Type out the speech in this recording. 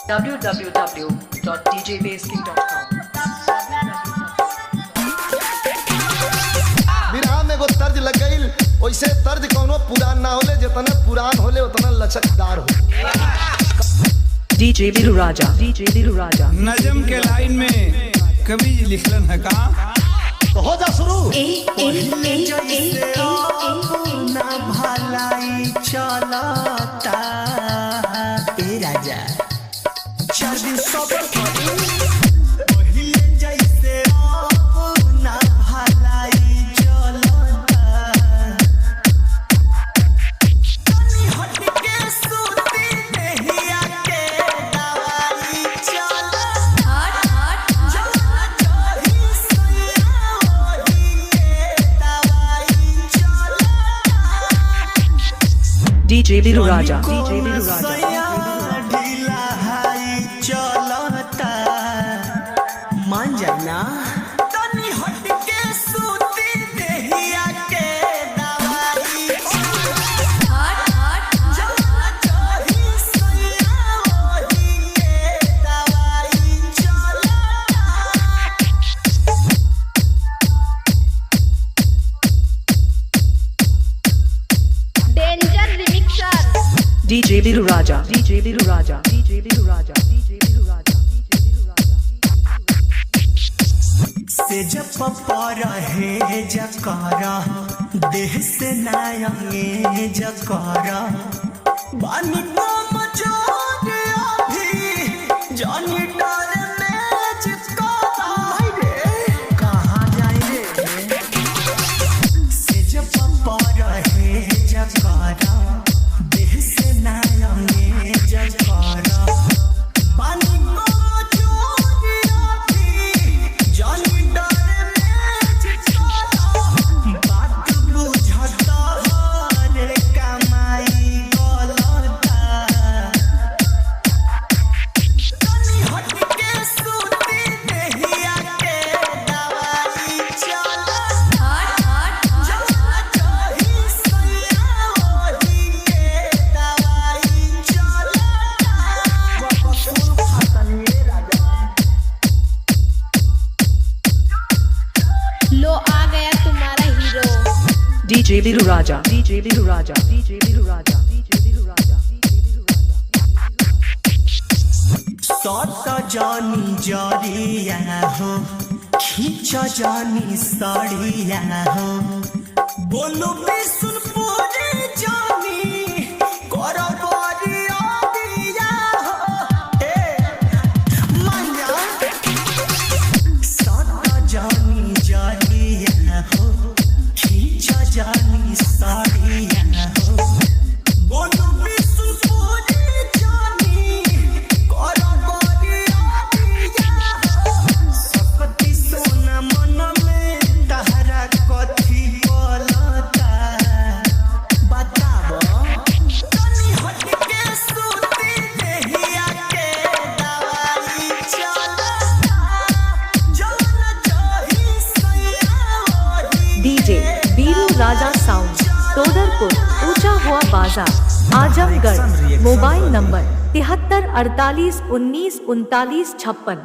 www.djbasking.com। बिरहा में एगो तर्ज लग गईल, वैसे तर्ज कौनो पुरान ना होले, जितना पुरान होले उतना लचकदार हो। DJ Viru Raja, DJ Viru Raja। नजम के लाइन में कवि लिखलन है का तो हो जा शुरू। ना भलाई चलता ए राजा चार दिन सबर करी पहिले जैसे ना भलाई चलता तनी हट के सूती देहिया के दवाई चलता हट जला जही सैया ओही के दवाई चलता DJ Viru Raja, DJ Viru Raja। ढीला हाई चलता मान जाना तनी हट के सूती देहिया के दवाई हट जला जही सैया ओही के दवाई चलता danger remixer. DJ Viru Raja, DJ Viru Raja, DJ Viru Raja, DJ Viru Raja, DJ Viru Raja। से जब पर है जकरा देह से नायंगे जकरा बानी को मचोर अभी जानी डर में जिकरा रे कहाँ जाए रे से जब पर है जकरा देह से नायंगे जकरा बानी को मचोर अभी जानी डर में जिकरा बात बुझता रे कमाई गलता तनी हट के सूती देहिया के दवाई चलता हट जला जही सैया ओही के दवाई चलता बकसुल खतनी राजा लो आ गया तुम्हारा hero. DJ Viru Raja, DJ Viru Raja, DJ Viru Raja, DJ Viru Raja, DJ Viru Raja। सट जानी जरिया हो खींच जानी सड़िया हो बोलो बिसुनपुरी जानी कर बरिया दिया हो ए माया सट जानी जरिया हो खींच जानी सड़िया हो बोलो बिसुनपुरी जानी कर बरिया दिया हो सकती सोना मन में तहरा कथी बोलता बताबो तनी हट के सूती देहिया के दवाई चलता जला जही सैया ओही DJ Viru Raja Sound, Sodarpur, ऊंचा हुआ बाजार, आजमगढ़। Mobile number 73 48 19 39 56।